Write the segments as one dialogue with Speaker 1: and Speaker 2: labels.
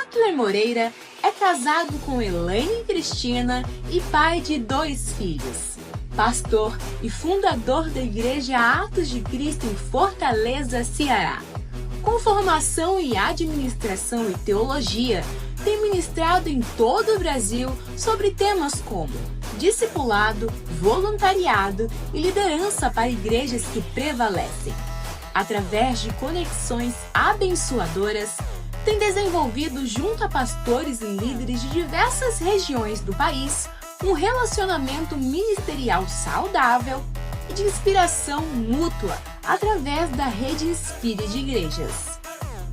Speaker 1: Atler Moreira é casado com Elaine Cristina e pai de 2 filhos. Pastor e fundador da Igreja Atos de Cristo em Fortaleza, Ceará. Com formação em administração e teologia, tem ministrado em todo o Brasil sobre temas como discipulado, voluntariado e liderança para igrejas que prevalecem. Através de conexões abençoadoras, tem desenvolvido junto a pastores e líderes de diversas regiões do país um relacionamento ministerial saudável e de inspiração mútua através da Rede Inspire de Igrejas.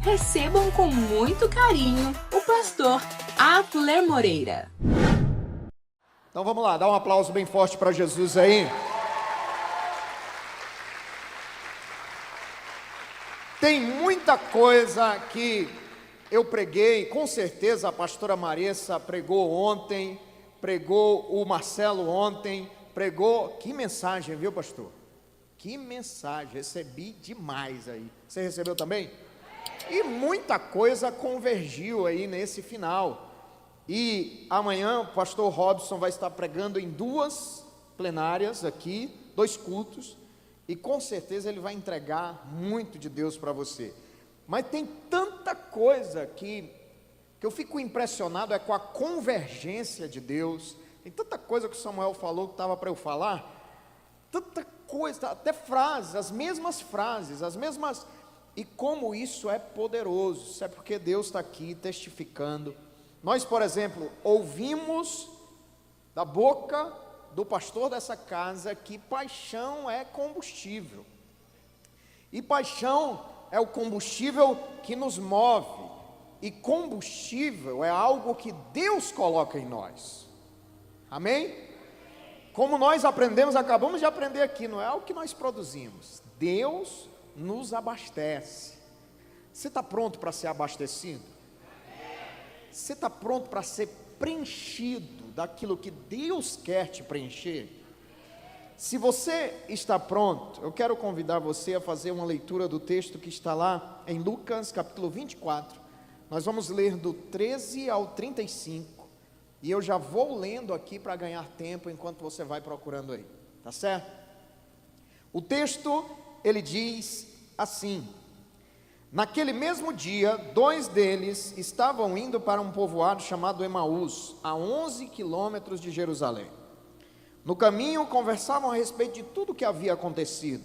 Speaker 1: Recebam com muito carinho o pastor Atler Moreira.
Speaker 2: Então vamos lá, dá um aplauso bem forte para Jesus aí. Tem muita coisa que eu preguei, com certeza a pastora Maressa pregou ontem, pregou o Marcelo ontem, pregou, que mensagem, viu pastor? Que mensagem, recebi demais aí. Você recebeu também? E muita coisa convergiu aí nesse final. E amanhã o pastor Robson vai estar pregando em 2 plenárias aqui, 2 cultos, e com certeza ele vai entregar muito de Deus para você. Mas tem tanta coisa que eu fico impressionado com a convergência de Deus. Tem tanta coisa que o Samuel falou que estava para eu falar, tanta coisa, até frases, as mesmas, e como isso é poderoso. Isso é porque Deus está aqui testificando. Nós, por exemplo, ouvimos da boca do pastor dessa casa que paixão é combustível, e paixão é o combustível que nos move, e combustível é algo que Deus coloca em nós, amém? Como nós aprendemos, acabamos de aprender aqui, não é algo que nós produzimos, Deus nos abastece. Você está pronto para ser abastecido? Você está pronto para ser preenchido daquilo que Deus quer te preencher? Se você está pronto, eu quero convidar você a fazer uma leitura do texto que está lá em Lucas capítulo 24, nós vamos ler do 13 ao 35, e eu já vou lendo aqui para ganhar tempo enquanto você vai procurando aí, tá certo? O texto, ele diz assim: naquele mesmo dia, 2 deles estavam indo para um povoado chamado Emaús, a 11 quilômetros de Jerusalém. No caminho, conversavam a respeito de tudo o que havia acontecido.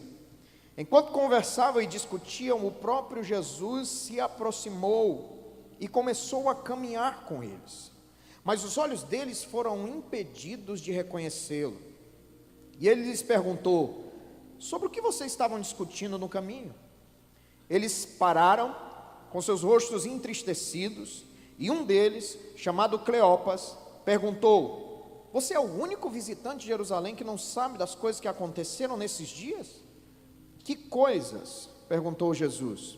Speaker 2: Enquanto conversavam e discutiam, o próprio Jesus se aproximou e começou a caminhar com eles. Mas os olhos deles foram impedidos de reconhecê-lo. E ele lhes perguntou: sobre o que vocês estavam discutindo no caminho? Eles pararam, com seus rostos entristecidos, e um deles, chamado Cleopas, perguntou: você é o único visitante de Jerusalém que não sabe das coisas que aconteceram nesses dias? Que coisas? Perguntou Jesus.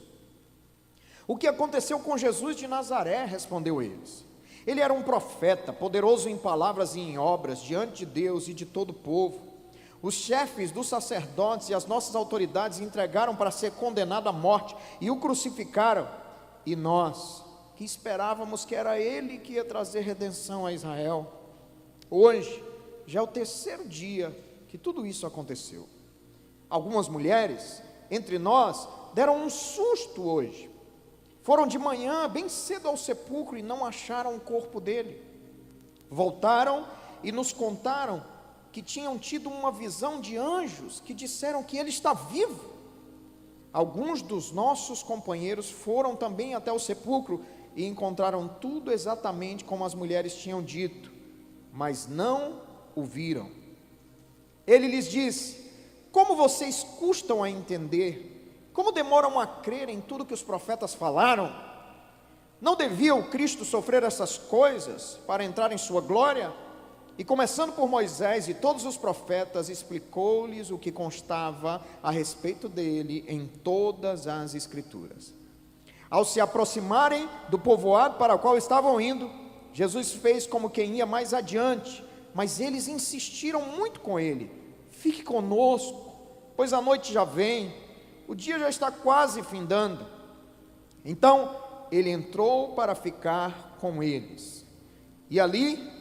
Speaker 2: O que aconteceu com Jesus de Nazaré, respondeu eles. Ele era um profeta, poderoso em palavras e em obras, diante de Deus e de todo o povo. Os chefes dos sacerdotes e as nossas autoridades entregaram para ser condenado à morte e o crucificaram. E nós, que esperávamos que era ele que ia trazer redenção a Israel, hoje já é o 3º dia que tudo isso aconteceu. Algumas mulheres entre nós deram um susto hoje. Foram de manhã bem cedo ao sepulcro e não acharam o corpo dele. Voltaram e nos contaram que tinham tido uma visão de anjos que disseram que ele está vivo. Alguns dos nossos companheiros foram também até o sepulcro e encontraram tudo exatamente como as mulheres tinham dito, mas não o viram. Ele lhes disse: como vocês custam a entender? Como demoram a crer em tudo que os profetas falaram? Não devia o Cristo sofrer essas coisas para entrar em sua glória? E começando por Moisés e todos os profetas, explicou-lhes o que constava a respeito dele em todas as Escrituras. Ao se aproximarem do povoado para o qual estavam indo, Jesus fez como quem ia mais adiante, mas eles insistiram muito com ele: fique conosco, pois a noite já vem, o dia já está quase findando. Então ele entrou para ficar com eles. E ali,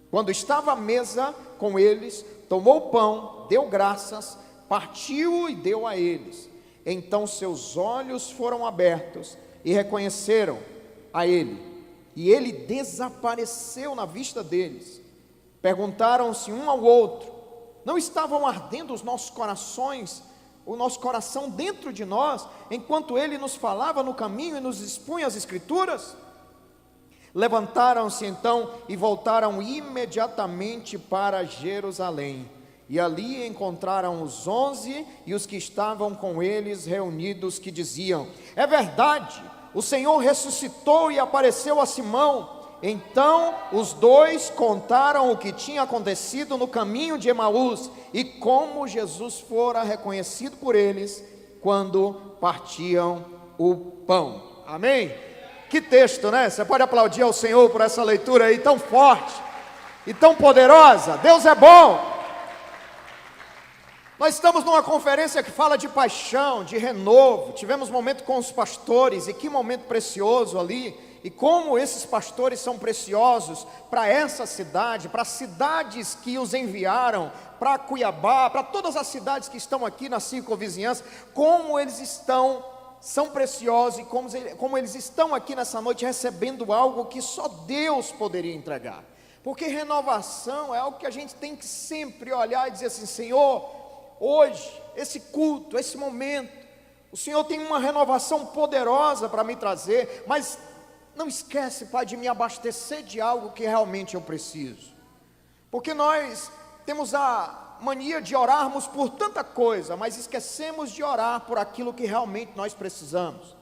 Speaker 2: quando estava à mesa com eles, tomou o pão, deu graças, partiu e deu a eles. Então seus olhos foram abertos e reconheceram a ele. E ele desapareceu na vista deles. Perguntaram-se um ao outro: não estavam ardendo os nossos corações, o nosso coração dentro de nós, enquanto ele nos falava no caminho e nos expunha as Escrituras? Levantaram-se então e voltaram imediatamente para Jerusalém. E ali encontraram os 11 e os que estavam com eles reunidos, que diziam: é verdade, o Senhor ressuscitou e apareceu a Simão. Então os dois contaram o que tinha acontecido no caminho de Emaús e como Jesus fora reconhecido por eles quando partiam o pão. Amém? Que texto, né? Você pode aplaudir ao Senhor por essa leitura aí tão forte e tão poderosa. Deus é bom. Nós estamos numa conferência que fala de paixão, de renovo. Tivemos um momento com os pastores, e que momento precioso ali. E como esses pastores são preciosos para essa cidade, para as cidades que os enviaram, para Cuiabá, para todas as cidades que estão aqui na circunvizinhança, como eles são preciosos, e como eles estão aqui nessa noite recebendo algo que só Deus poderia entregar. Porque renovação é algo que a gente tem que sempre olhar e dizer assim: Senhor, hoje, esse culto, esse momento, o Senhor tem uma renovação poderosa para me trazer, mas não esquece, Pai, de me abastecer de algo que realmente eu preciso. Porque nós temos a mania de orarmos por tanta coisa, mas esquecemos de orar por aquilo que realmente nós precisamos.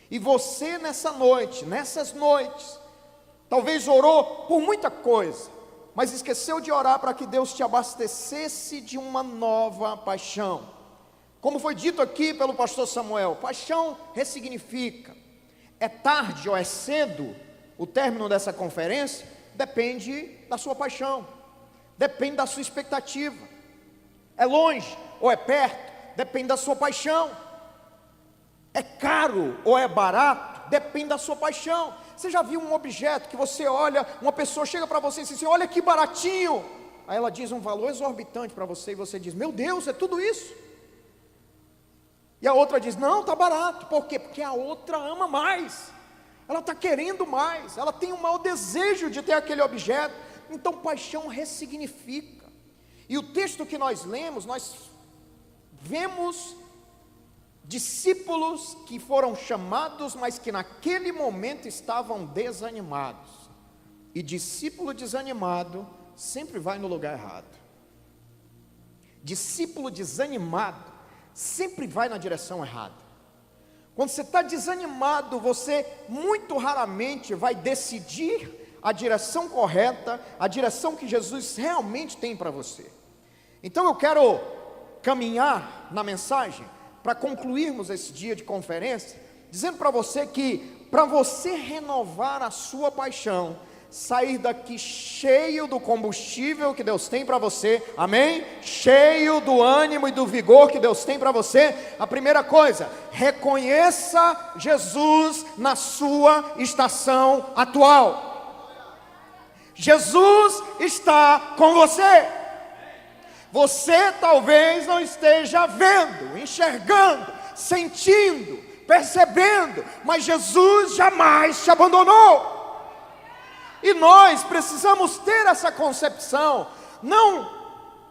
Speaker 2: E você nessa noite, nessas noites, talvez orou por muita coisa, mas esqueceu de orar para que Deus te abastecesse de uma nova paixão. Como foi dito aqui pelo pastor Samuel, paixão ressignifica. É tarde ou é cedo o término dessa conferência? Depende da sua paixão, depende da sua expectativa. É longe ou é perto? Depende da sua paixão. É caro ou é barato? Depende da sua paixão. Você já viu um objeto que você olha, uma pessoa chega para você e diz assim: olha que baratinho. Aí ela diz um valor exorbitante para você e você diz: meu Deus, é tudo isso? E a outra diz: não, está barato. Por quê? Porque a outra ama mais, ela está querendo mais, ela tem um maior desejo de ter aquele objeto. Então paixão ressignifica. E o texto que nós lemos, nós vemos discípulos que foram chamados, mas que naquele momento estavam desanimados. E discípulo desanimado sempre vai no lugar errado. Discípulo desanimado sempre vai na direção errada. Quando você está desanimado, você muito raramente vai decidir a direção correta, a direção que Jesus realmente tem para você. Então eu quero caminhar na mensagem para concluirmos esse dia de conferência, dizendo para você que, para você renovar a sua paixão, sair daqui cheio do combustível que Deus tem para você, amém? Cheio do ânimo e do vigor que Deus tem para você, a primeira coisa, reconheça Jesus na sua estação atual. Jesus está com você. Você talvez não esteja vendo, enxergando, sentindo, percebendo, mas Jesus jamais te abandonou. E nós precisamos ter essa concepção, não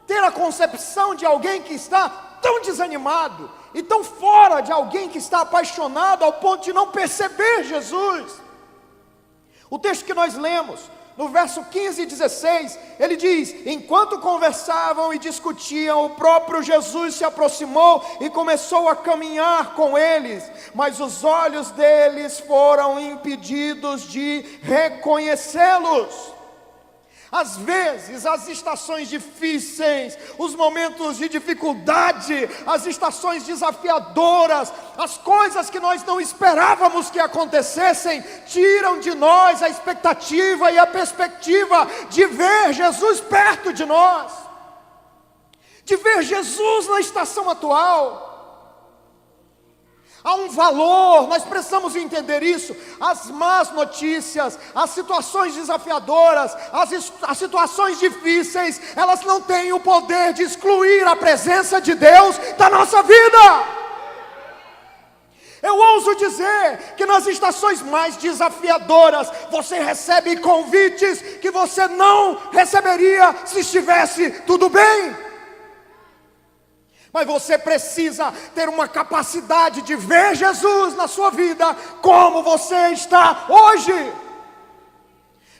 Speaker 2: ter a concepção de alguém que está tão desanimado e tão fora de alguém que está apaixonado ao ponto de não perceber Jesus. O texto que nós lemos, no verso 15 e 16, ele diz: enquanto conversavam e discutiam, o próprio Jesus se aproximou e começou a caminhar com eles, mas os olhos deles foram impedidos de reconhecê-los. Às vezes, as estações difíceis, os momentos de dificuldade, as estações desafiadoras, as coisas que nós não esperávamos que acontecessem, tiram de nós a expectativa e a perspectiva de ver Jesus perto de nós, de ver Jesus na estação atual. Há um valor, nós precisamos entender isso. As más notícias, as situações desafiadoras, as situações difíceis, elas não têm o poder de excluir a presença de Deus da nossa vida. Eu ouso dizer que nas estações mais desafiadoras, você recebe convites que você não receberia se estivesse tudo bem. Mas você precisa ter uma capacidade de ver Jesus na sua vida como você está hoje.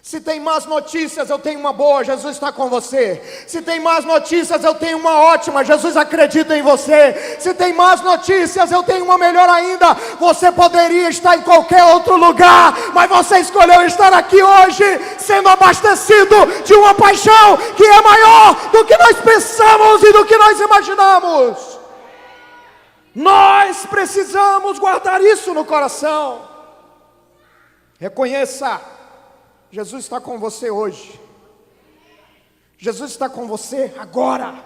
Speaker 2: Se tem más notícias, eu tenho uma boa, Jesus está com você. Se tem más notícias, eu tenho uma ótima, Jesus acredita em você. Se tem más notícias, eu tenho uma melhor ainda. Você poderia estar em qualquer outro lugar, mas você escolheu estar aqui hoje, sendo abastecido de uma paixão que é maior do que nós pensamos e do que nós imaginamos. Nós precisamos guardar isso no coração. Reconheça: Jesus está com você hoje. Jesus está com você agora.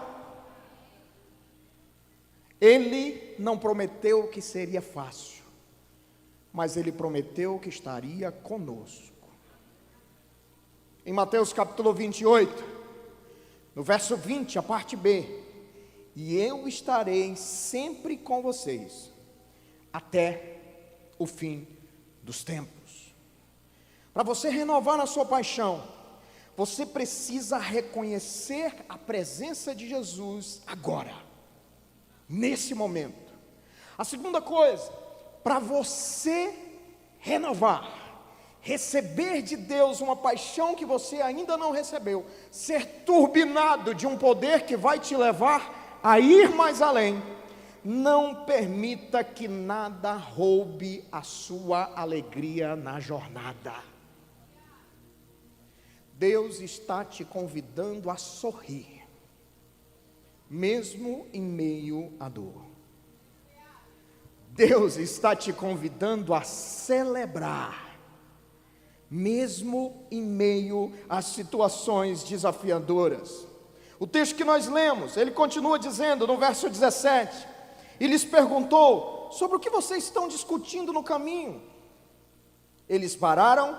Speaker 2: Ele não prometeu que seria fácil, mas Ele prometeu que estaria conosco. Em Mateus capítulo 28, no verso 20, a parte B: e eu estarei sempre com vocês, até o fim dos tempos. Para você renovar a sua paixão, você precisa reconhecer a presença de Jesus agora, nesse momento. A segunda coisa, para você renovar, receber de Deus uma paixão que você ainda não recebeu, ser turbinado de um poder que vai te levar a ir mais além, não permita que nada roube a sua alegria na jornada. Deus está te convidando a sorrir, mesmo em meio à dor. Deus está te convidando a celebrar, mesmo em meio às situações desafiadoras. O texto que nós lemos, ele continua dizendo no verso 17: e lhes perguntou: sobre o que vocês estão discutindo no caminho? Eles pararam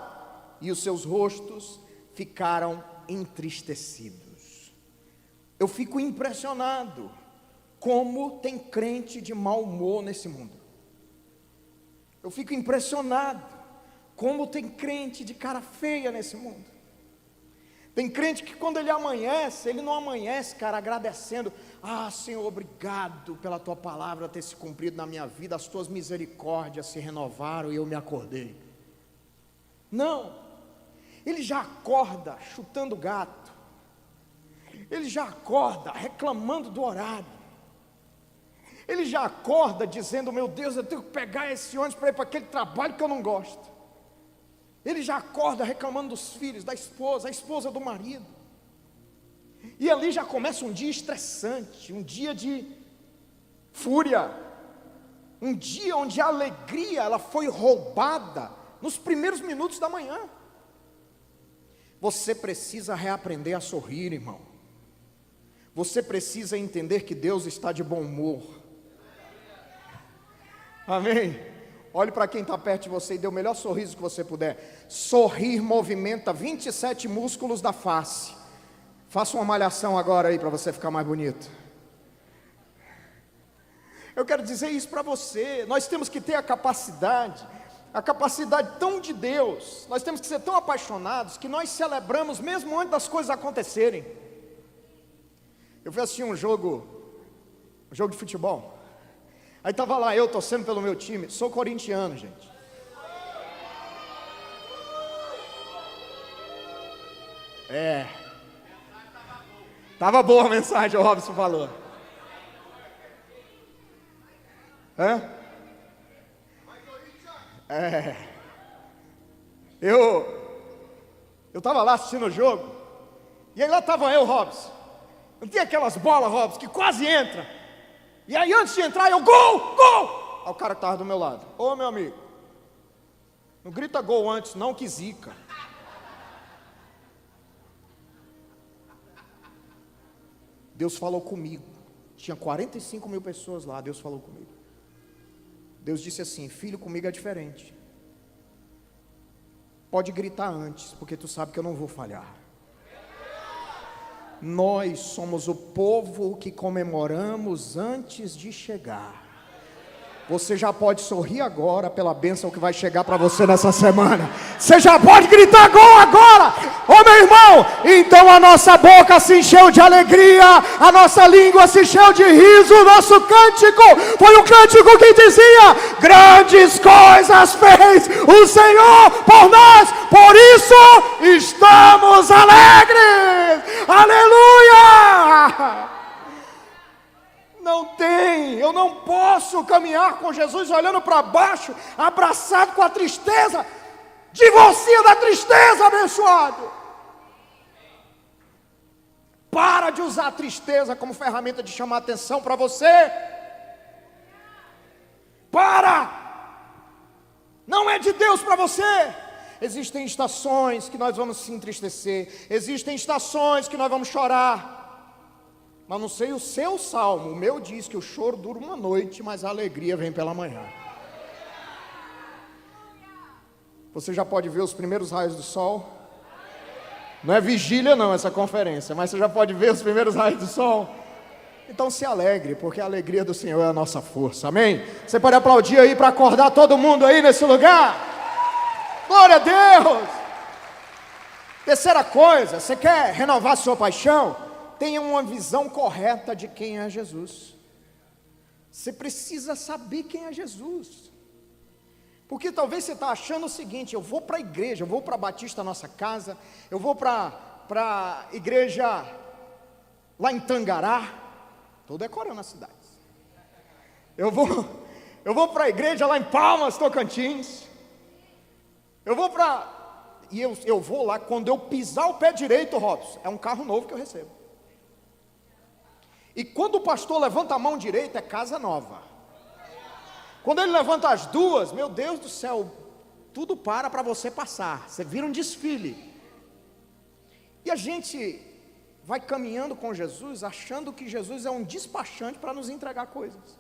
Speaker 2: e os seus rostos ficaram entristecidos. Eu fico impressionado como tem crente de mau humor nesse mundo. Eu fico impressionado como tem crente de cara feia nesse mundo. Tem crente que quando ele amanhece, ele não amanhece, cara, agradecendo: ah, Senhor, obrigado pela tua palavra ter se cumprido na minha vida, as tuas misericórdias se renovaram e eu me acordei. Não. Ele já acorda chutando gato. Ele já acorda reclamando do horário. Ele já acorda dizendo: meu Deus, eu tenho que pegar esse ônibus para ir para aquele trabalho que eu não gosto. Ele já acorda reclamando dos filhos, da esposa, a esposa do marido. E ali já começa um dia estressante, um dia de fúria, um dia onde a alegria ela foi roubada nos primeiros minutos da manhã. Você precisa reaprender a sorrir, irmão. Você precisa entender que Deus está de bom humor. Amém? Olhe para quem está perto de você e dê o melhor sorriso que você puder. Sorrir movimenta 27 músculos da face. Faça uma malhação agora aí para você ficar mais bonito. Eu quero dizer isso para você. Nós temos que ter a capacidade tão de Deus, nós temos que ser tão apaixonados que nós celebramos mesmo antes das coisas acontecerem. Eu fui assistir um jogo de futebol, aí estava lá eu torcendo pelo meu time, sou corintiano, gente. Estava boa a mensagem, o Robson falou. Eu estava lá assistindo o jogo, e aí lá estava eu, Robson. Não tinha aquelas bolas, Robson, que quase entra. E aí antes de entrar, eu, gol! Aí o cara que estava do meu lado: ô meu amigo, não grita gol antes não, que zica. Deus falou comigo. Tinha 45 mil pessoas lá, Deus falou comigo. Deus disse assim: filho, comigo é diferente. Pode gritar antes, porque tu sabe que eu não vou falhar. Nós somos o povo que comemoramos antes de chegar. Você já pode sorrir agora pela bênção que vai chegar para você nessa semana. Você já pode gritar gol agora. Ô meu irmão, então a nossa boca se encheu de alegria, a nossa língua se encheu de riso, o nosso cântico foi o cântico que dizia: grandes coisas fez o Senhor por nós, por isso estamos alegres. Aleluia! Eu não posso caminhar com Jesus olhando para baixo, abraçado com a tristeza. Divorcia da tristeza, abençoado. Para de usar a tristeza como ferramenta de chamar atenção para você. Para! Não é de Deus para você. Existem estações que nós vamos se entristecer, existem estações que nós vamos chorar. Mas não sei o seu salmo, o meu diz que o choro dura uma noite, mas a alegria vem pela manhã. Você já pode ver os primeiros raios do sol? Não é vigília não essa conferência, mas você já pode ver os primeiros raios do sol? Então se alegre, porque a alegria do Senhor é a nossa força, amém? Você pode aplaudir aí para acordar todo mundo aí nesse lugar? Glória a Deus! Terceira coisa, você quer renovar sua paixão? Tenha uma visão correta de quem é Jesus. Você precisa saber quem é Jesus. Porque talvez você está achando o seguinte: eu vou para a igreja, eu vou para a Batista Nossa Casa, eu vou para a igreja lá em Tangará, estou decorando as cidades. Eu vou para a igreja lá em Palmas, Tocantins. Eu vou eu vou lá, quando eu pisar o pé direito, Robson, é um carro novo que eu recebo. E quando o pastor levanta a mão direita, é casa nova. Quando ele levanta as duas, meu Deus do céu, tudo para você passar. Você vira um desfile. E a gente vai caminhando com Jesus, achando que Jesus é um despachante para nos entregar coisas.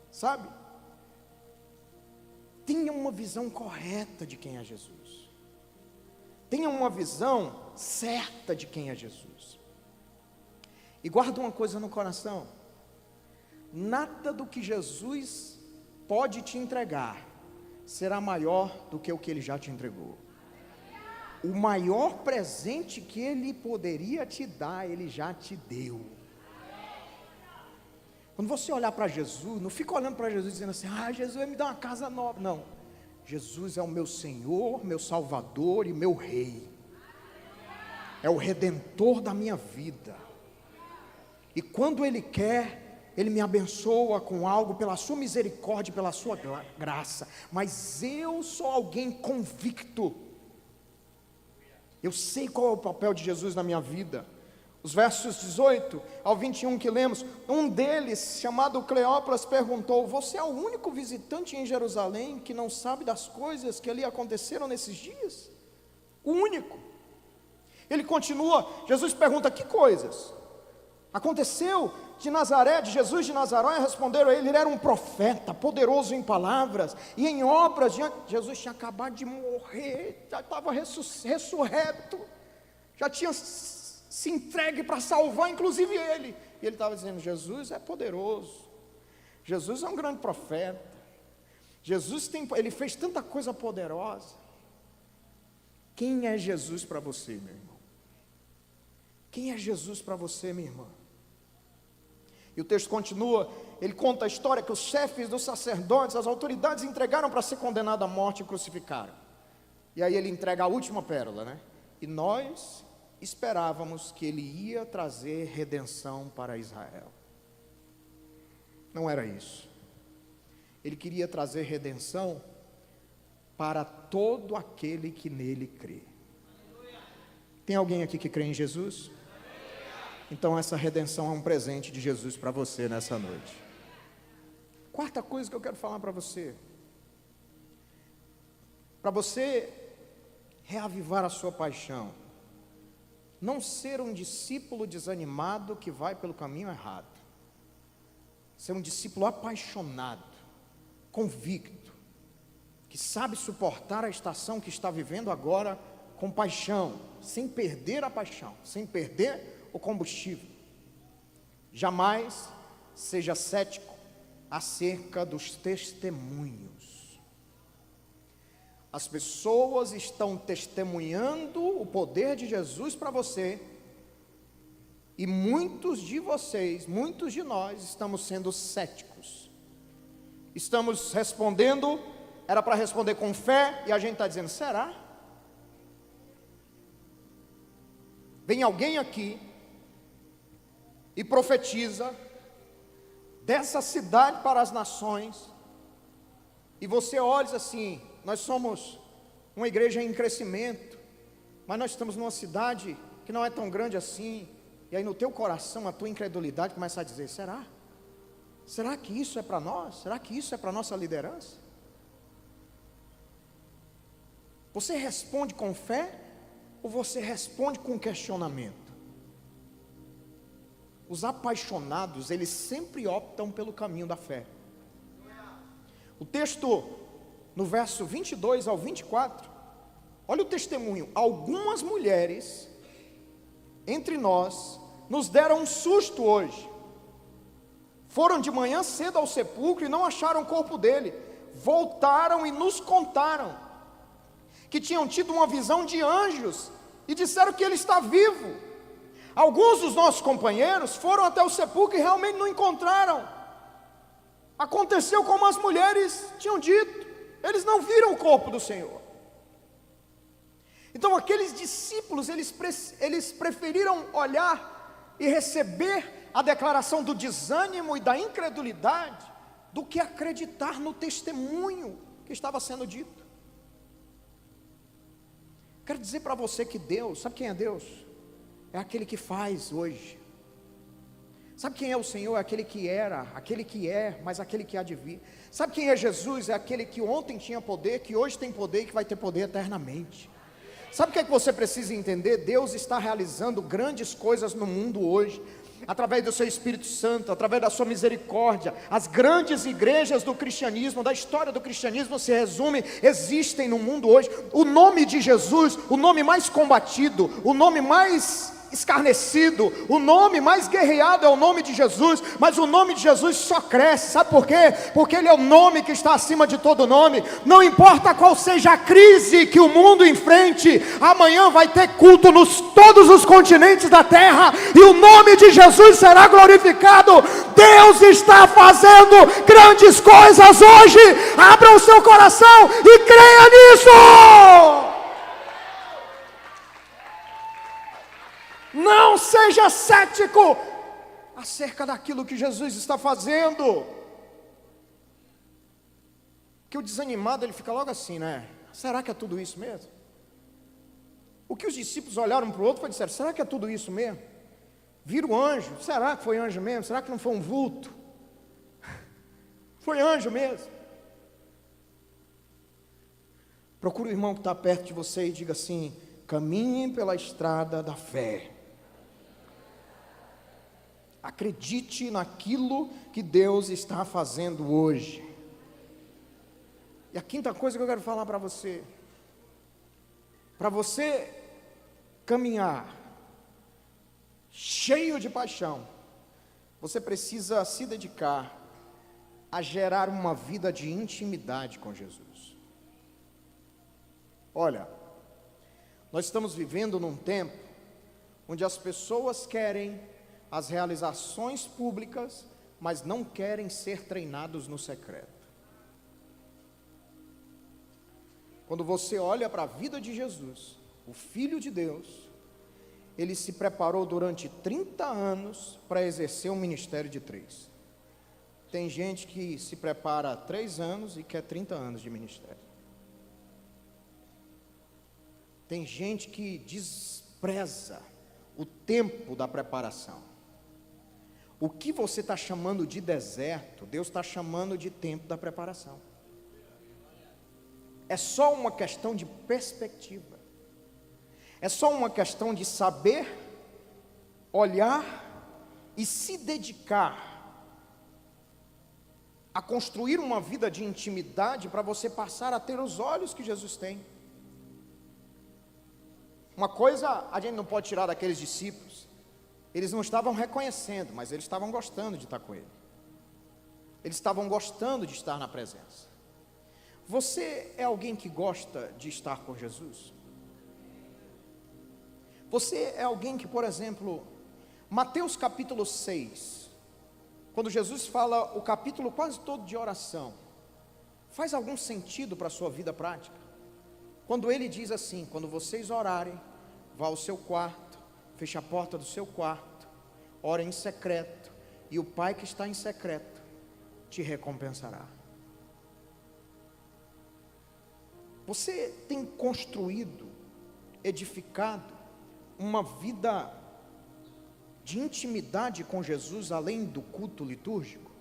Speaker 2: Sabe? Tenha uma visão correta de quem é Jesus. Tenha uma visão certa de quem é Jesus. E guarda uma coisa no coração: nada do que Jesus pode te entregar será maior do que o que Ele já te entregou. O maior presente que Ele poderia te dar, Ele já te deu. Quando você olhar para Jesus, não fica olhando para Jesus dizendo assim: Jesus vai me dar uma casa nova. Não, Jesus é o meu Senhor, meu Salvador e meu Rei. É o Redentor da minha vida. E quando Ele quer, Ele me abençoa com algo pela sua misericórdia, pela sua graça. Mas eu sou alguém convicto. Eu sei qual é o papel de Jesus na minha vida. Os versos 18 ao 21 que lemos, um deles, chamado Cleópas, perguntou: você é o único visitante em Jerusalém que não sabe das coisas que ali aconteceram nesses dias? O único. Ele continua, Jesus pergunta: que coisas? Aconteceu de Nazaré, de Jesus de Nazaré, responderam a ele: ele era um profeta, poderoso em palavras e em obras. Jesus tinha acabado de morrer, já estava ressurreto, já tinha se entregue para salvar, inclusive ele. E ele estava dizendo: Jesus é poderoso, Jesus é um grande profeta, ele fez tanta coisa poderosa. Quem é Jesus para você, meu irmão? Quem é Jesus para você, minha irmã? E o texto continua, ele conta a história que os chefes dos sacerdotes, as autoridades entregaram para ser condenado à morte e crucificaram. E aí ele entrega a última pérola, né? E nós esperávamos que ele ia trazer redenção para Israel. Não era isso. Ele queria trazer redenção para todo aquele que nele crê. Tem alguém aqui que crê em Jesus? Então essa redenção é um presente de Jesus para você nessa noite. Quarta coisa que eu quero falar para você reavivar a sua paixão, não ser um discípulo desanimado que vai pelo caminho errado, ser um discípulo apaixonado. convicto, que sabe suportar a estação que está vivendo agora com paixão, sem perder a paixão, sem perder o combustível. Jamais seja cético acerca dos testemunhos. As pessoas estão testemunhando o poder de Jesus para você, e muitos de vocês, muitos de nós, estamos sendo céticos. Estamos respondendo, era para responder com fé, e a gente está dizendo, será? Vem alguém aqui e profetiza dessa cidade para as nações, e você olha assim, nós somos uma igreja em crescimento, mas nós estamos numa cidade que não é tão grande assim, e aí no teu coração, a tua incredulidade começa a dizer, será? Será que isso é para nós? Será que isso é para a nossa liderança? Você responde com fé, ou você responde com questionamento? Os apaixonados, eles sempre optam pelo caminho da fé. O texto, no verso 22 ao 24, olha o testemunho. Algumas mulheres entre nós nos deram um susto hoje. Foram de manhã cedo ao sepulcro e não acharam o corpo dele. Voltaram e nos contaram que tinham tido uma visão de anjos e disseram que ele está vivo. Alguns dos nossos companheiros foram até o sepulcro e realmente não encontraram. Aconteceu como as mulheres tinham dito, eles não viram o corpo do Senhor. Então aqueles discípulos, eles preferiram olhar e receber a declaração do desânimo e da incredulidade, do que acreditar no testemunho que estava sendo dito. Quero dizer para você que Deus, sabe quem é Deus? É aquele que faz hoje. Sabe quem é o Senhor? É aquele que era, aquele que é, mas aquele que há de vir. Sabe quem é Jesus? É aquele que ontem tinha poder, que hoje tem poder e que vai ter poder eternamente. Sabe o que é que você precisa entender? Deus está realizando grandes coisas no mundo hoje, através do seu Espírito Santo, através da sua misericórdia. As grandes igrejas do cristianismo, da história do cristianismo se resume, existem no mundo hoje. O nome de Jesus, o nome mais combatido, o nome mais escarnecido, o nome mais guerreado é o nome de Jesus, mas o nome de Jesus só cresce, sabe por quê? Porque ele é o nome que está acima de todo nome. Não importa qual seja a crise que o mundo enfrente, amanhã vai ter culto nos todos os continentes da terra, e o nome de Jesus será glorificado. Deus está fazendo grandes coisas hoje. Abra o seu coração e creia nisso. Não seja cético acerca daquilo que Jesus está fazendo. Que o desanimado, ele fica logo assim, né? Será que é tudo isso mesmo? O que os discípulos olharam para o outro e disseram, será que é tudo isso mesmo? Viram o anjo, será que foi anjo mesmo? Será que não foi um vulto? Foi anjo mesmo? Procure o irmão que está perto de você e diga assim, caminhem pela estrada da fé. Acredite naquilo que Deus está fazendo hoje. E a quinta coisa que eu quero falar para você caminhar cheio de paixão, você precisa se dedicar a gerar uma vida de intimidade com Jesus. Olha, nós estamos vivendo num tempo onde as pessoas querem as realizações públicas, mas não querem ser treinados no secreto. Quando você olha para a vida de Jesus, o Filho de Deus, ele se preparou durante 30 anos para exercer um ministério de 3. Tem gente que se prepara há 3 anos e quer 30 anos de ministério. Tem gente que despreza o tempo da preparação. O que você está chamando de deserto, Deus está chamando de tempo da preparação. É só uma questão de perspectiva. É só uma questão de saber, olhar e se dedicar a construir uma vida de intimidade para você passar a ter os olhos que Jesus tem. Uma coisa a gente não pode tirar daqueles discípulos: eles não estavam reconhecendo, mas eles estavam gostando de estar com Ele. Eles estavam gostando de estar na presença. Você é alguém que gosta de estar com Jesus? Você é alguém que, por exemplo, Mateus capítulo 6, quando Jesus fala o capítulo quase todo de oração, faz algum sentido para a sua vida prática? Quando ele diz assim: quando vocês orarem, vá ao seu quarto, feche a porta do seu quarto, ore em secreto, e o Pai que está em secreto te recompensará. Você tem construído, edificado uma vida de intimidade com Jesus além do culto litúrgico?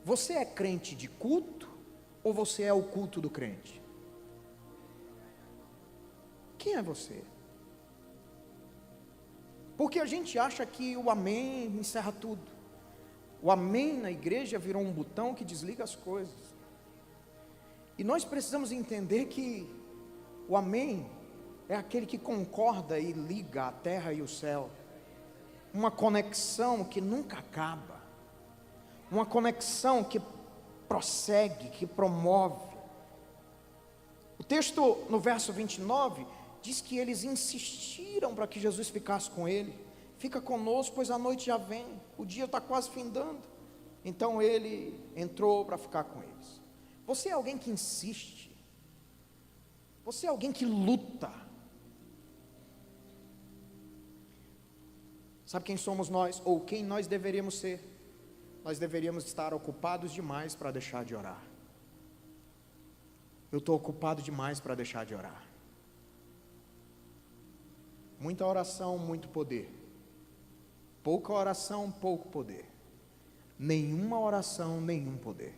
Speaker 2: Você é crente de culto ou você é o culto do crente? Quem é você? Porque a gente acha que o amém encerra tudo. O amém na igreja virou um botão que desliga as coisas. E nós precisamos entender que o amém é aquele que concorda e liga a terra e o céu. Uma conexão que nunca acaba. Uma conexão que prossegue, que promove. O texto no verso 29 diz que eles insistiram para que Jesus ficasse com ele. Fica conosco, pois a noite já vem, o dia está quase findando. Então ele entrou para ficar com eles. Você é alguém que insiste. Você é alguém que luta. Sabe quem somos nós? Ou quem nós deveríamos ser? Nós deveríamos estar ocupados demais para deixar de orar. Eu estou ocupado demais para deixar de orar. Muita oração, muito poder. Pouca oração, pouco poder. Nenhuma oração, nenhum poder.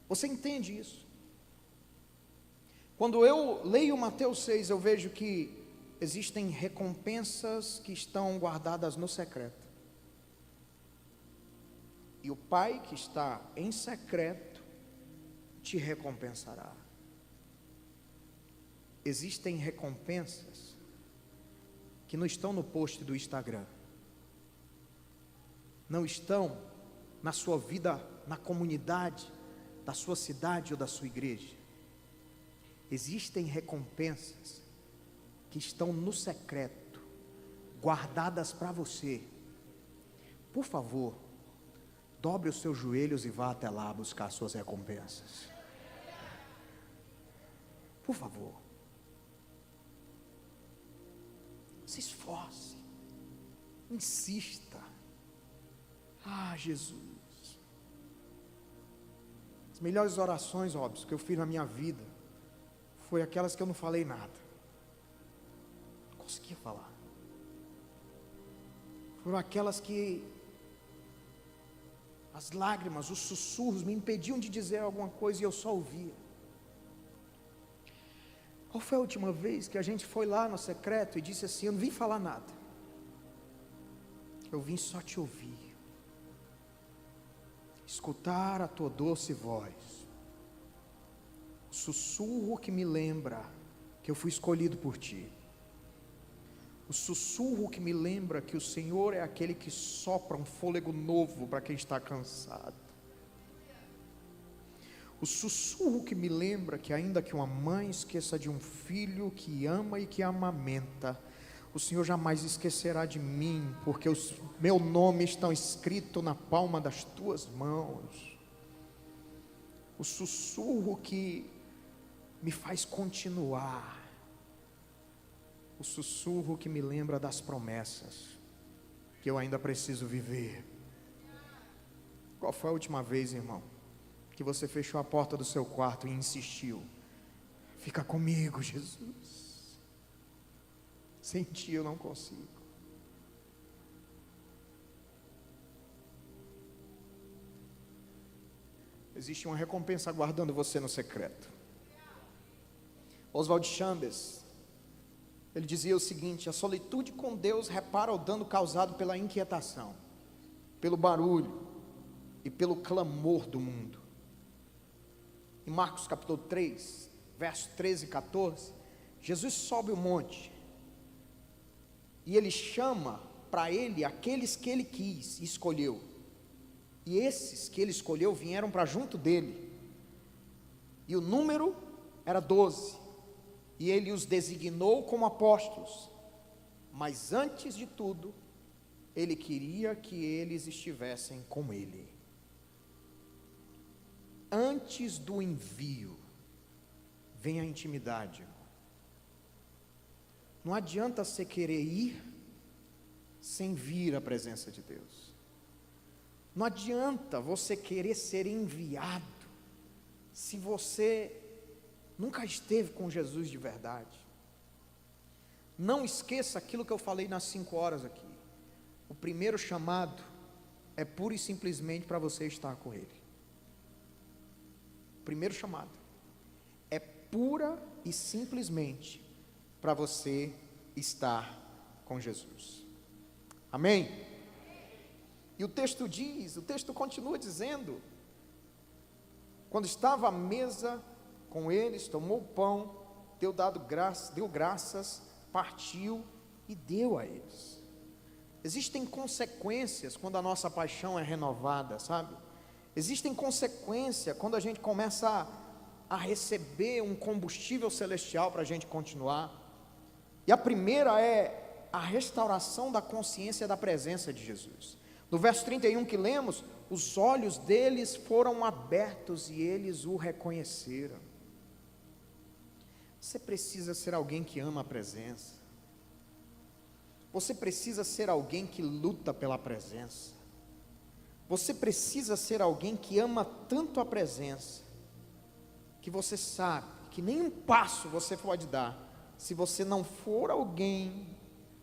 Speaker 2: Você entende isso? Quando eu leio Mateus 6, eu vejo que existem recompensas que estão guardadas no secreto. E o Pai que está em secreto te recompensará. Existem recompensas que não estão no post do Instagram, não estão na sua vida, na comunidade da sua cidade ou da sua igreja. Existem recompensas que estão no secreto, guardadas para você. Por favor, dobre os seus joelhos e vá até lá buscar as suas recompensas. Por favor. Se esforce, insista. Ah, Jesus. As melhores orações, óbvio, que eu fiz na minha vida foi aquelas que eu não falei nada. Não conseguia falar. Foram aquelas que as lágrimas, os sussurros me impediam de dizer alguma coisa e eu só ouvia. Qual foi a última vez que a gente foi lá no secreto e disse assim: eu não vim falar nada, eu vim só te ouvir, escutar a tua doce voz, o sussurro que me lembra que eu fui escolhido por ti, o sussurro que me lembra que o Senhor é aquele que sopra um fôlego novo para quem está cansado, o sussurro que me lembra que ainda que uma mãe esqueça de um filho que ama e que amamenta, o Senhor jamais esquecerá de mim, porque o meu nome está escrito na palma das tuas mãos. O sussurro que me faz continuar, o sussurro que me lembra das promessas que eu ainda preciso viver. Qual foi a última vez, irmão, que você fechou a porta do seu quarto e insistiu: fica comigo, Jesus, sem ti eu não consigo? Existe uma recompensa aguardando você no secreto. Oswald Chambers, ele dizia o seguinte: a solitude com Deus repara o dano causado pela inquietação, pelo barulho, e pelo clamor do mundo. Em Marcos capítulo 3, versos 13 e 14, Jesus sobe o monte e ele chama para ele aqueles que ele quis e escolheu. E esses que ele escolheu vieram para junto dele. E o número era 12. E ele os designou como apóstolos. Mas antes de tudo, ele queria que eles estivessem com ele. Antes do envio, vem a intimidade. Não adianta você querer ir sem vir à presença de Deus. Não adianta você querer ser enviado se você nunca esteve com Jesus de verdade. Não esqueça aquilo que eu falei nas 5 horas aqui. O primeiro chamado é pura e simplesmente para você estar com Ele. O primeiro chamado é pura e simplesmente para você estar com Jesus. Amém? E o texto continua dizendo: quando estava à mesa com eles, tomou o pão, deu graças, partiu e deu a eles. Existem consequências quando a nossa paixão é renovada, sabe? Existem consequências quando a gente começa a receber um combustível celestial para a gente continuar. E a primeira é a restauração da consciência da presença de Jesus. No verso 31 que lemos, os olhos deles foram abertos e eles o reconheceram. Você precisa ser alguém que ama a presença. Você precisa ser alguém que luta pela presença. Você precisa ser alguém que ama tanto a presença, que você sabe que nem um passo você pode dar, se você não for alguém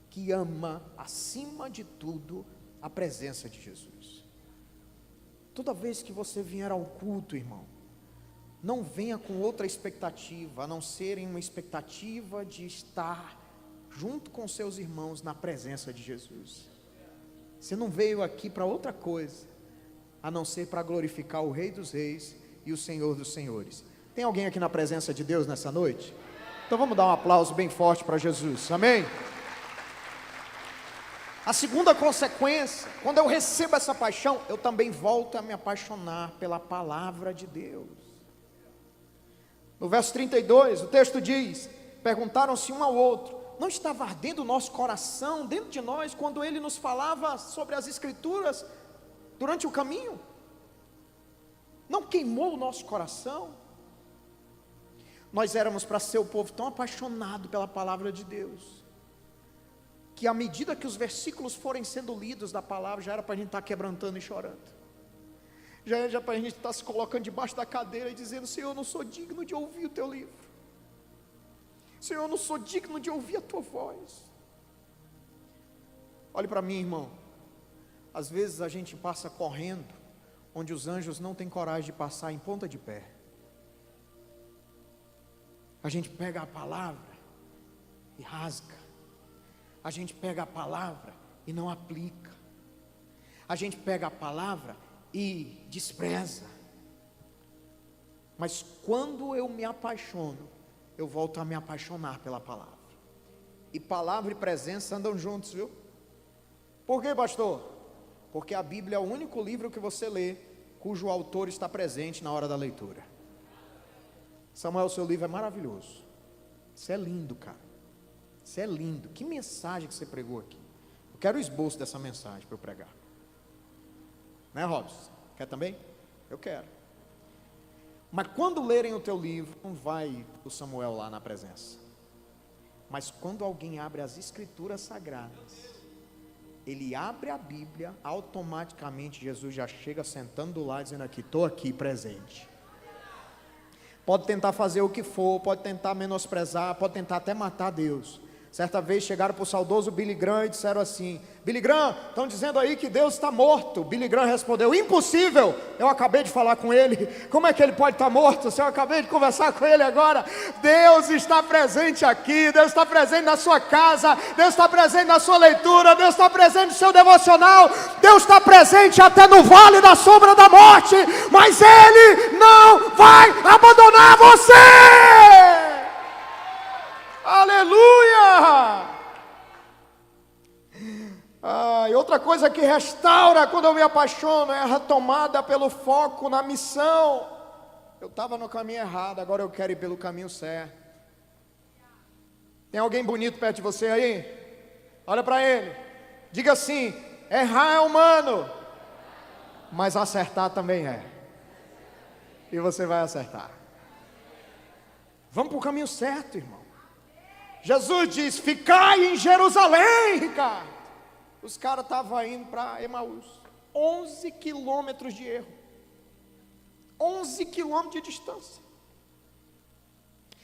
Speaker 2: que ama, acima de tudo, a presença de Jesus. Toda vez que você vier ao culto, irmão, não venha com outra expectativa, a não ser uma expectativa de estar junto com seus irmãos na presença de Jesus. Você não veio aqui para outra coisa, a não ser para glorificar o Rei dos Reis e o Senhor dos Senhores. Tem alguém aqui na presença de Deus nessa noite? Então vamos dar um aplauso bem forte para Jesus, amém? A segunda consequência, quando eu recebo essa paixão, eu também volto a me apaixonar pela palavra de Deus. No verso 32, o texto diz: perguntaram-se um ao outro, não estava ardendo o nosso coração dentro de nós, quando ele nos falava sobre as Escrituras, durante o caminho? Não queimou o nosso coração? Nós éramos para ser o povo tão apaixonado pela palavra de Deus, que à medida que os versículos forem sendo lidos da palavra, já era para a gente estar quebrantando e chorando, já era para a gente estar se colocando debaixo da cadeira e dizendo: Senhor, eu não sou digno de ouvir o teu livro, Senhor, eu não sou digno de ouvir a tua voz. Olhe para mim, irmão, às vezes a gente passa correndo onde os anjos não têm coragem de passar em ponta de pé. A gente pega a palavra e rasga. A gente pega a palavra e não aplica. A gente pega a palavra e despreza. Mas quando eu me apaixono, eu volto a me apaixonar pela palavra. E palavra e presença andam juntos, viu? Por quê, pastor? Porque a Bíblia é o único livro que você lê cujo autor está presente na hora da leitura. Samuel, seu livro é maravilhoso. Isso é lindo, cara. Isso é lindo. Que mensagem que você pregou aqui. Eu quero o esboço dessa mensagem para eu pregar. Né, Robson? Quer também? Eu quero. Mas quando lerem o teu livro, não vai o Samuel lá na presença. Mas quando alguém abre as Escrituras Sagradas, ele abre a Bíblia, automaticamente Jesus já chega sentando do lado, dizendo aqui: estou aqui presente. Pode tentar fazer o que for, pode tentar menosprezar, pode tentar até matar Deus, Certa vez chegaram para o saudoso Billy Graham e disseram assim: Billy Graham, estão dizendo aí que Deus está morto. Billy Graham respondeu: impossível, eu acabei de falar com ele. Como é que ele pode estar morto se eu acabei de conversar com ele agora? Deus está presente aqui, Deus está presente na sua casa, Deus está presente na sua leitura, Deus está presente no seu devocional, Deus está presente até no vale da sombra da morte, mas Ele não vai abandonar você. Aleluia! E outra coisa que restaura quando eu me apaixono é a retomada pelo foco na missão. Eu estava no caminho errado, agora eu quero ir pelo caminho certo. Tem alguém bonito perto de você aí? Olha para ele, diga assim: errar é humano, mas acertar também é. E você vai acertar. Vamos para o caminho certo, irmão. Jesus diz: ficai em Jerusalém, Ricardo. Os caras estavam indo para Emaús, 11 quilômetros de erro, 11 quilômetros de distância.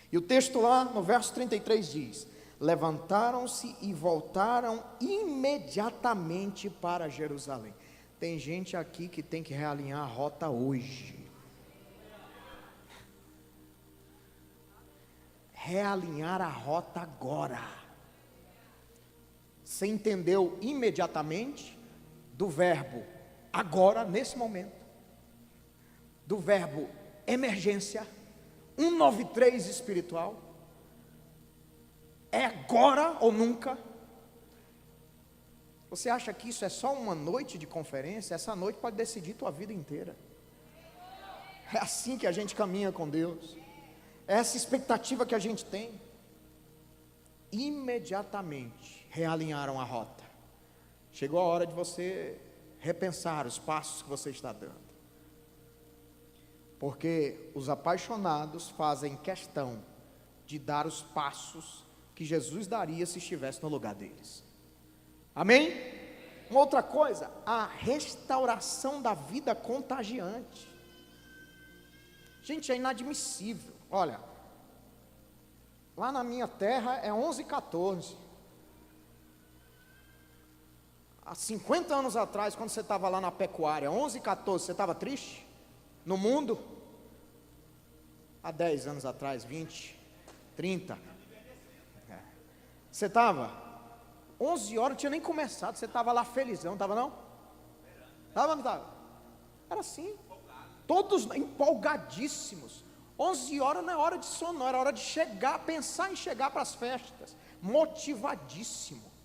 Speaker 2: E o texto lá no verso 33 diz: levantaram-se e voltaram imediatamente para Jerusalém. Tem gente aqui que tem que realinhar a rota hoje. Realinhar a rota agora. Você entendeu imediatamente do verbo agora, nesse momento, do verbo emergência, 193 espiritual, é agora ou nunca. Você acha que isso é só uma noite de conferência? Essa noite pode decidir tua vida inteira. É assim que a gente caminha com Deus. É essa expectativa que a gente tem. Imediatamente realinharam a rota. Chegou a hora de você repensar os passos que você está dando. Porque os apaixonados fazem questão de dar os passos que Jesus daria se estivesse no lugar deles. Amém? Uma outra coisa, a restauração da vida contagiante. Gente, é inadmissível. Olha, lá na minha terra é 11h14. Há 50 anos atrás, quando você estava lá na pecuária, 11h14, você estava triste? No mundo? Há 10 anos atrás, 20, 30. Você estava? 11 horas, não tinha nem começado, você estava lá felizão, estava não? Estava ou não estava? Era assim. Todos empolgadíssimos. 11 horas não é hora de sono, não, era hora de chegar, pensar em chegar para as festas, motivadíssimo.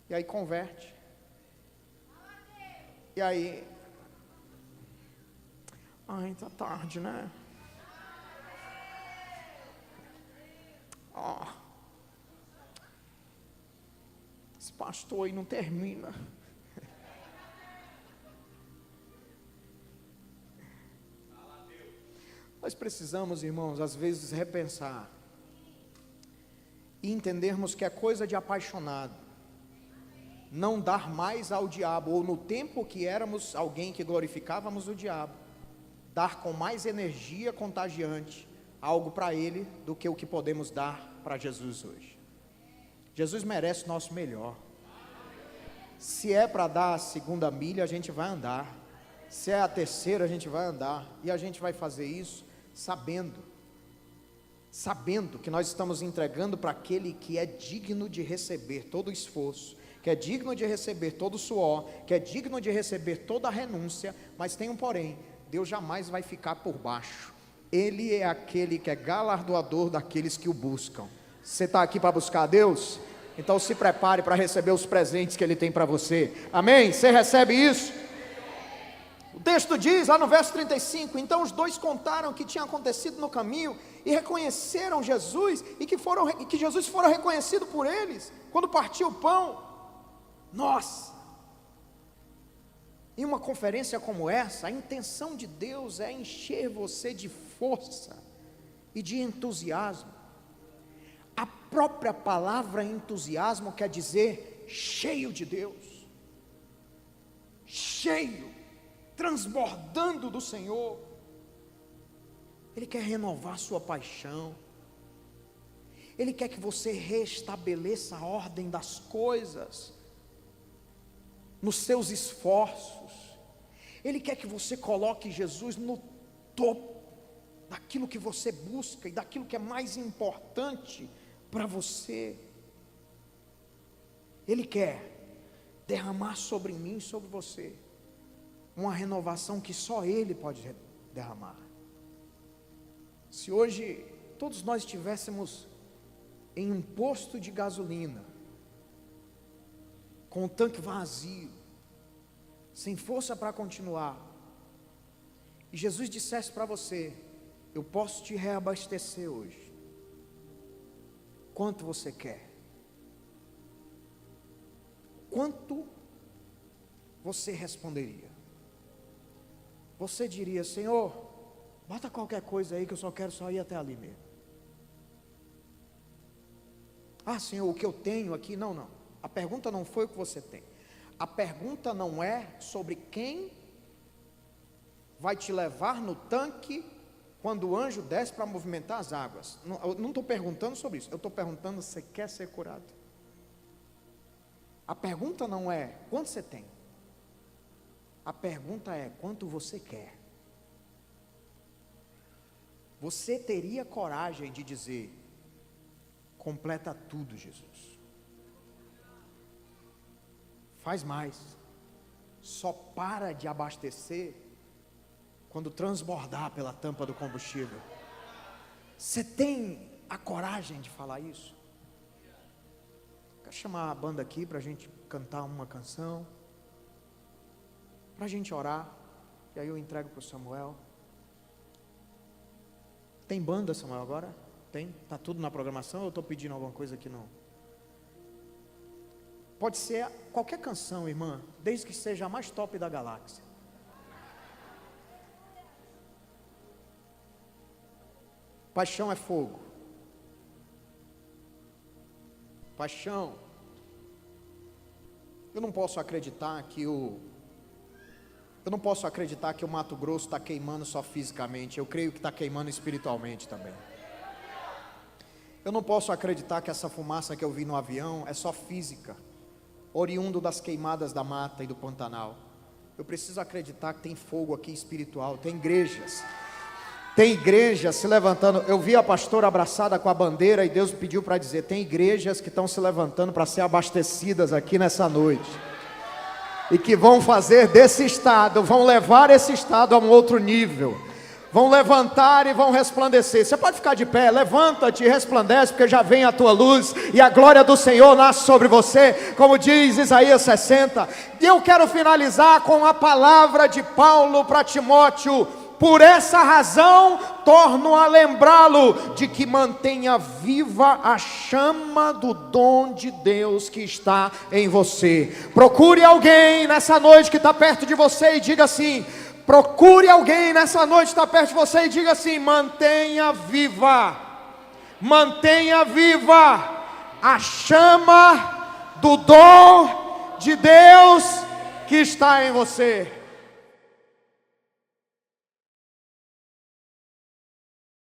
Speaker 2: E aí converte. E aí, ai, tá tarde, né? Esse pastor aí não termina. Nós precisamos, irmãos, às vezes repensar e entendermos que é coisa de apaixonado não dar mais ao diabo, ou no tempo que éramos alguém que glorificávamos o diabo, dar com mais energia contagiante algo para ele do que o que podemos dar para Jesus hoje. Jesus merece o nosso melhor. Se é para dar a segunda milha, a gente vai andar. Se é a terceira, a gente vai andar. E a gente vai fazer isso sabendo que nós estamos entregando para aquele que é digno de receber todo o esforço, que é digno de receber todo o suor, que é digno de receber toda a renúncia. Mas tem um porém: Deus jamais vai ficar por baixo. Ele é aquele que é galardoador daqueles que o buscam. Você está aqui para buscar a Deus? Então se prepare para receber os presentes que Ele tem para você. Amém? Você recebe isso? O texto diz lá no verso 35: então os dois contaram o que tinha acontecido no caminho e reconheceram Jesus, e que Jesus fora reconhecido por eles quando partiu o pão. Nossa! Em uma conferência como essa, a intenção de Deus é encher você de força e de entusiasmo. A própria palavra entusiasmo quer dizer cheio de Deus, cheio, transbordando do Senhor. Ele quer renovar sua paixão, Ele quer que você restabeleça a ordem das coisas, nos seus esforços. Ele quer que você coloque Jesus no topo daquilo que você busca e daquilo que é mais importante para você. Ele quer derramar sobre mim e sobre você uma renovação que só Ele pode derramar. Se hoje todos nós estivéssemos em um posto de gasolina, com o tanque vazio, sem força para continuar, e Jesus dissesse para você: eu posso te reabastecer hoje, quanto você quer? Quanto você responderia? Você diria: Senhor, bota qualquer coisa aí que eu só quero só ir até ali mesmo. Ah, Senhor, o que eu tenho aqui? Não. A pergunta não foi o que você tem. A pergunta não é sobre quem vai te levar no tanque quando o anjo desce para movimentar as águas. Eu não estou perguntando sobre isso. Eu estou perguntando se você quer ser curado. A pergunta não é quanto você tem. A pergunta é quanto você quer. Você teria coragem de dizer: completa tudo, Jesus. Faz mais. Só para de abastecer quando transbordar pela tampa do combustível. Você tem a coragem de falar isso? Quero chamar a banda aqui para a gente cantar uma canção, para a gente orar, e aí eu entrego para o Samuel. Tem banda, Samuel, agora? Tem? Está tudo na programação ou eu estou pedindo alguma coisa aqui não? Pode ser qualquer canção, irmã, desde que seja a mais top da galáxia. Paixão é fogo. Paixão. Eu não posso acreditar que o Mato Grosso está queimando só fisicamente. Eu creio que está queimando espiritualmente também. Eu não posso acreditar que essa fumaça que eu vi no avião é só física, oriundo das queimadas da mata e do Pantanal. Eu preciso acreditar que tem fogo aqui espiritual. Tem igrejas se levantando. Eu vi a pastora abraçada com a bandeira e Deus pediu para dizer: tem igrejas que estão se levantando para ser abastecidas aqui nessa noite, e que vão fazer desse estado, vão levar esse estado a um outro nível, vão levantar e vão resplandecer. Você pode ficar de pé, levanta-te e resplandece, porque já vem a tua luz, e a glória do Senhor nasce sobre você, como diz Isaías 60. E eu quero finalizar com a palavra de Paulo para Timóteo: por essa razão, torno a lembrá-lo de que mantenha viva a chama do dom de Deus que está em você. Procure alguém nessa noite que está perto de você e diga assim: procure alguém nessa noite que está perto de você e diga assim: mantenha viva a chama do dom de Deus que está em você.